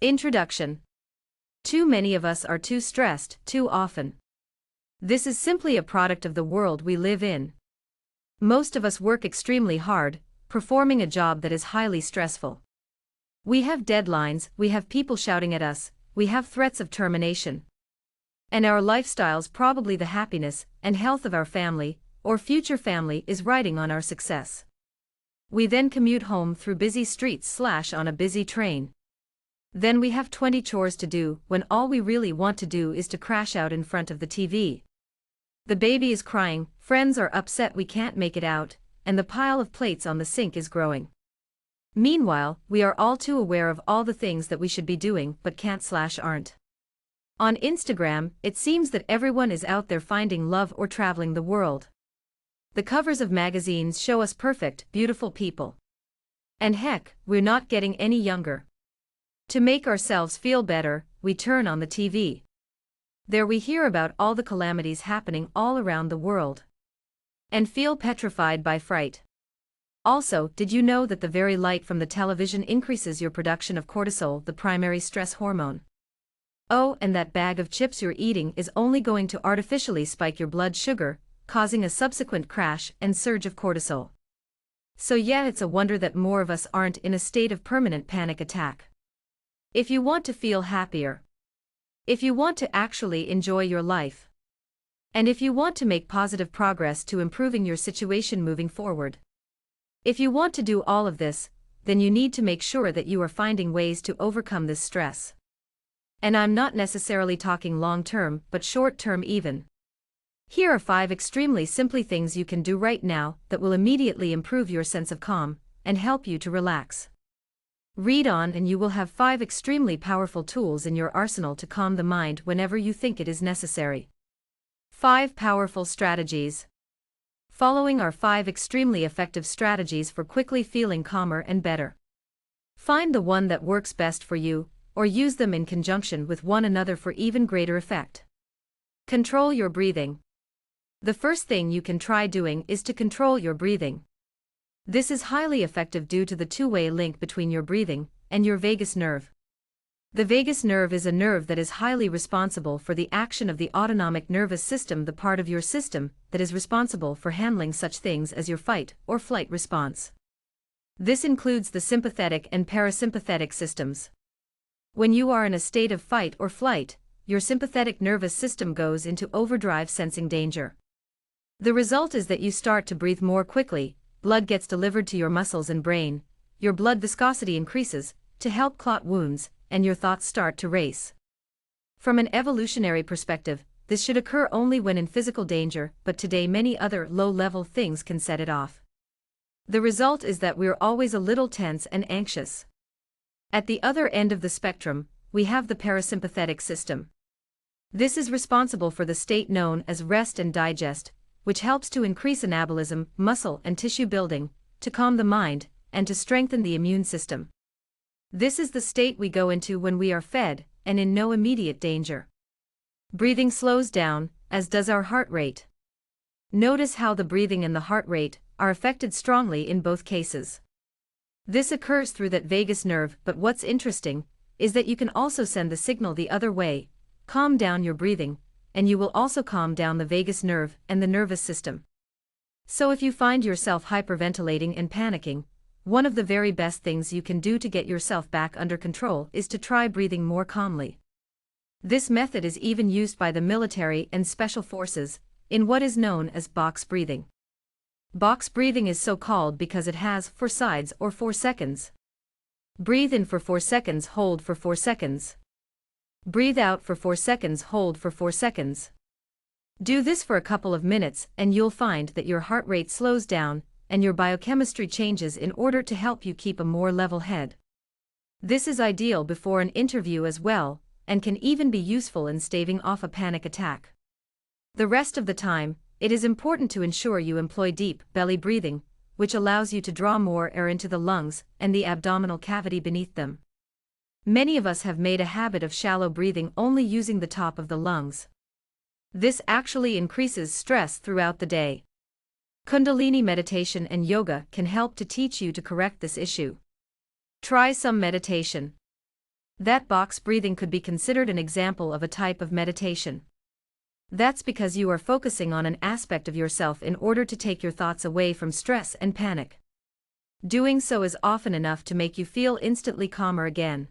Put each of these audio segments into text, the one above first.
Introduction. Too many of us are too stressed, too often. This is simply a product of the world we live in. Most of us work extremely hard, performing a job that is highly stressful. We have deadlines, we have people shouting at us, we have threats of termination. And our lifestyles, probably the happiness and health of our family, or future family, is riding on our success. We then commute home through busy streets / on a busy train. Then we have 20 chores to do when all we really want to do is to crash out in front of the TV. The baby is crying, friends are upset we can't make it out, and the pile of plates on the sink is growing. Meanwhile, we are all too aware of all the things that we should be doing but can't / aren't. On Instagram, it seems that everyone is out there finding love or traveling the world. The covers of magazines show us perfect, beautiful people. And heck, we're not getting any younger. To make ourselves feel better, we turn on the TV. There we hear about all the calamities happening all around the world. And feel petrified by fright. Also, did you know that the very light from the television increases your production of cortisol, the primary stress hormone? Oh, and that bag of chips you're eating is only going to artificially spike your blood sugar, causing a subsequent crash and surge of cortisol. So yeah, it's a wonder that more of us aren't in a state of permanent panic attack. If you want to feel happier, if you want to actually enjoy your life, and if you want to make positive progress to improving your situation moving forward, if you want to do all of this, then you need to make sure that you are finding ways to overcome this stress. And I'm not necessarily talking long-term, but short-term even. Here are 5 extremely simple things you can do right now that will immediately improve your sense of calm and help you to relax. Read on and you will have 5 extremely powerful tools in your arsenal to calm the mind whenever you think it is necessary. 5 powerful strategies. Following are 5 extremely effective strategies for quickly feeling calmer and better. Find the one that works best for you, or use them in conjunction with one another for even greater effect. Control your breathing. The first thing you can try doing is to control your breathing. This is highly effective due to the two-way link between your breathing and your vagus nerve. The vagus nerve is a nerve that is highly responsible for the action of the autonomic nervous system, the part of your system that is responsible for handling such things as your fight or flight response. This includes the sympathetic and parasympathetic systems. When you are in a state of fight or flight, your sympathetic nervous system goes into overdrive, sensing danger. The result is that you start to breathe more quickly, blood gets delivered to your muscles and brain, your blood viscosity increases to help clot wounds, and your thoughts start to race. From an evolutionary perspective, this should occur only when in physical danger, but today many other low-level things can set it off. The result is that we're always a little tense and anxious. At the other end of the spectrum, we have the parasympathetic system. This is responsible for the state known as rest and digest, which helps to increase anabolism, muscle and tissue building, to calm the mind, and to strengthen the immune system. This is the state we go into when we are fed and in no immediate danger. Breathing slows down, as does our heart rate. Notice how the breathing and the heart rate are affected strongly in both cases. This occurs through that vagus nerve, but what's interesting is that you can also send the signal the other way: calm down your breathing, and you will also calm down the vagus nerve and the nervous system. So if you find yourself hyperventilating and panicking, one of the very best things you can do to get yourself back under control is to try breathing more calmly. This method is even used by the military and special forces in what is known as box breathing. Box breathing is so called because it has 4 sides or 4 seconds. Breathe in for 4 seconds, hold for 4 seconds. Breathe out for 4 seconds, hold for 4 seconds. Do this for a couple of minutes and you'll find that your heart rate slows down and your biochemistry changes in order to help you keep a more level head. This is ideal before an interview as well, and can even be useful in staving off a panic attack. The rest of the time, it is important to ensure you employ deep belly breathing, which allows you to draw more air into the lungs and the abdominal cavity beneath them. Many of us have made a habit of shallow breathing, only using the top of the lungs. This actually increases stress throughout the day. Kundalini meditation and yoga can help to teach you to correct this issue. Try some meditation. That box breathing could be considered an example of a type of meditation. That's because you are focusing on an aspect of yourself in order to take your thoughts away from stress and panic. Doing so is often enough to make you feel instantly calmer again.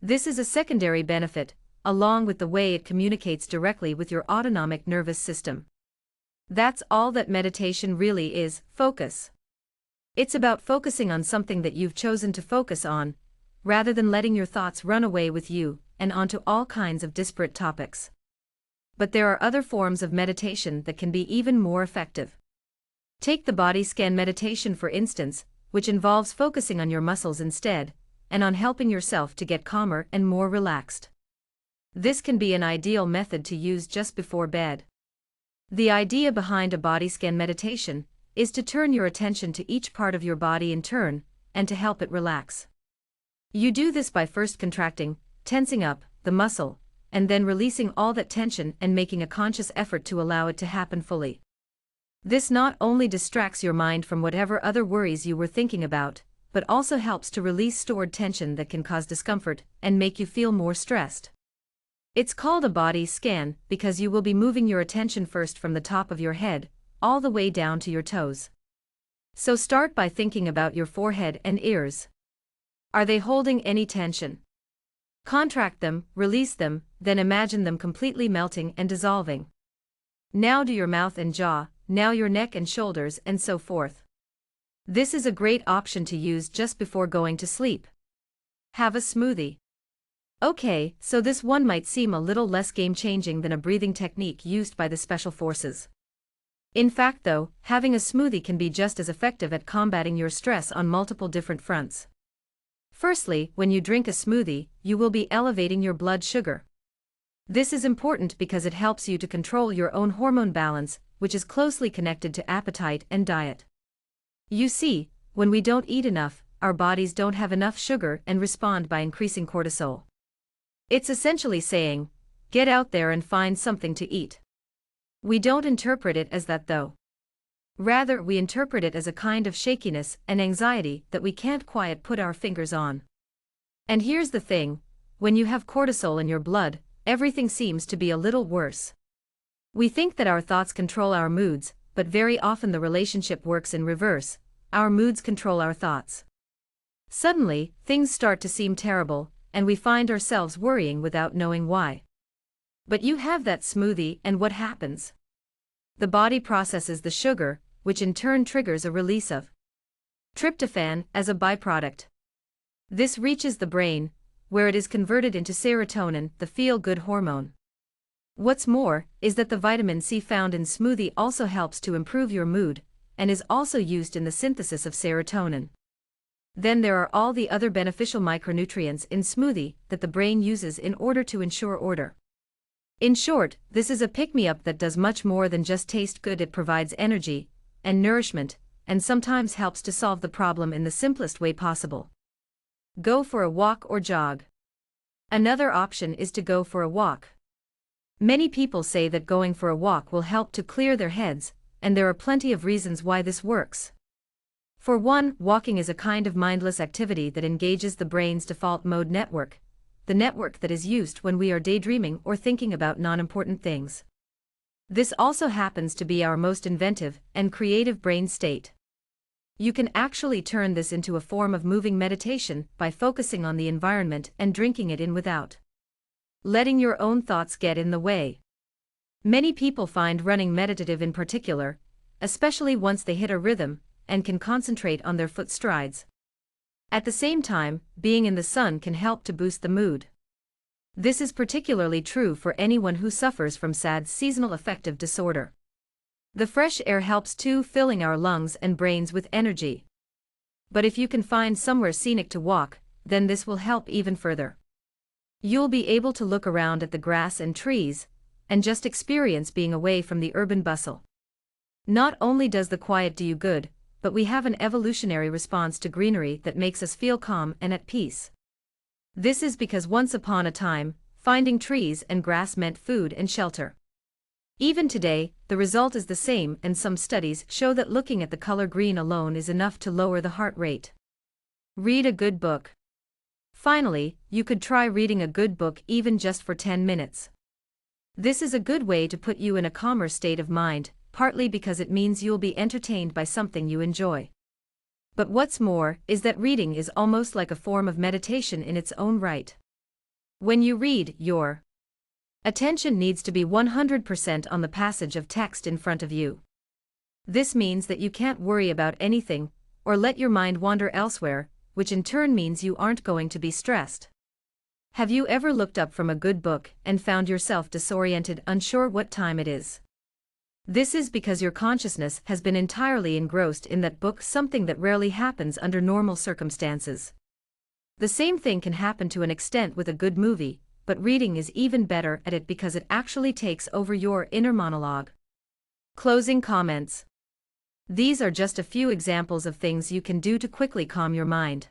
This is a secondary benefit, along with the way it communicates directly with your autonomic nervous system. That's all that meditation really is: focus. It's about focusing on something that you've chosen to focus on, rather than letting your thoughts run away with you and onto all kinds of disparate topics. But there are other forms of meditation that can be even more effective. Take the body scan meditation for instance, which involves focusing on your muscles instead, and on helping yourself to get calmer and more relaxed. This can be an ideal method to use just before bed. The idea behind a body scan meditation is to turn your attention to each part of your body in turn, and to help it relax. You do this by first contracting, tensing up, the muscle, and then releasing all that tension and making a conscious effort to allow it to happen fully. This not only distracts your mind from whatever other worries you were thinking about, but also helps to release stored tension that can cause discomfort and make you feel more stressed. It's called a body scan because you will be moving your attention first from the top of your head, all the way down to your toes. So start by thinking about your forehead and ears. Are they holding any tension? Contract them, release them, then imagine them completely melting and dissolving. Now do your mouth and jaw, now your neck and shoulders, and so forth. This is a great option to use just before going to sleep. Have a smoothie. Okay, so this one might seem a little less game-changing than a breathing technique used by the special forces. In fact though, having a smoothie can be just as effective at combating your stress on multiple different fronts. Firstly, when you drink a smoothie, you will be elevating your blood sugar. This is important because it helps you to control your own hormone balance, which is closely connected to appetite and diet. You see, when we don't eat enough, our bodies don't have enough sugar and respond by increasing cortisol. It's essentially saying, get out there and find something to eat. We don't interpret it as that though. Rather, we interpret it as a kind of shakiness and anxiety that we can't quite put our fingers on. And here's the thing, when you have cortisol in your blood, everything seems to be a little worse. We think that our thoughts control our moods, but very often the relationship works in reverse: our moods control our thoughts. Suddenly, things start to seem terrible, and we find ourselves worrying without knowing why. But you have that smoothie, and what happens? The body processes the sugar, which in turn triggers a release of tryptophan as a byproduct. This reaches the brain, where it is converted into serotonin, the feel-good hormone. What's more, is that the vitamin C found in smoothie also helps to improve your mood, and is also used in the synthesis of serotonin. Then there are all the other beneficial micronutrients in smoothie that the brain uses in order to ensure order. In short, this is a pick-me-up that does much more than just taste good. It provides energy and nourishment, and sometimes helps to solve the problem in the simplest way possible. Go for a walk or jog. Another option is to go for a walk. Many people say that going for a walk will help to clear their heads, and there are plenty of reasons why this works. For one, walking is a kind of mindless activity that engages the brain's default mode network, the network that is used when we are daydreaming or thinking about non-important things. This also happens to be our most inventive and creative brain state. You can actually turn this into a form of moving meditation by focusing on the environment and drinking it in without letting your own thoughts get in the way. Many people find running meditative in particular, especially once they hit a rhythm and can concentrate on their foot strides. At the same time, being in the sun can help to boost the mood. This is particularly true for anyone who suffers from SAD, seasonal affective disorder. The fresh air helps too, filling our lungs and brains with energy. But if you can find somewhere scenic to walk, then this will help even further. You'll be able to look around at the grass and trees, and just experience being away from the urban bustle. Not only does the quiet do you good, but we have an evolutionary response to greenery that makes us feel calm and at peace. This is because once upon a time, finding trees and grass meant food and shelter. Even today, the result is the same, and some studies show that looking at the color green alone is enough to lower the heart rate. Read a good book. Finally, you could try reading a good book even just for 10 minutes. This is a good way to put you in a calmer state of mind, partly because it means you'll be entertained by something you enjoy. But what's more, is that reading is almost like a form of meditation in its own right. When you read, your attention needs to be 100% on the passage of text in front of you. This means that you can't worry about anything, or let your mind wander elsewhere, which in turn means you aren't going to be stressed. Have you ever looked up from a good book and found yourself disoriented, unsure what time it is? This is because your consciousness has been entirely engrossed in that book, something that rarely happens under normal circumstances. The same thing can happen to an extent with a good movie, but reading is even better at it because it actually takes over your inner monologue. Closing comments. These are just a few examples of things you can do to quickly calm your mind.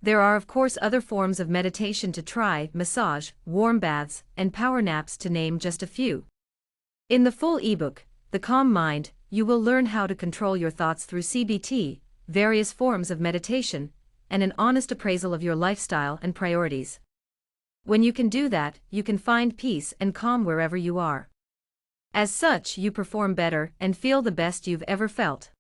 There are of course other forms of meditation to try: massage, warm baths, and power naps, to name just a few. In the full ebook, The Calm Mind, you will learn how to control your thoughts through CBT, various forms of meditation, and an honest appraisal of your lifestyle and priorities. When you can do that, you can find peace and calm wherever you are. As such, you perform better and feel the best you've ever felt.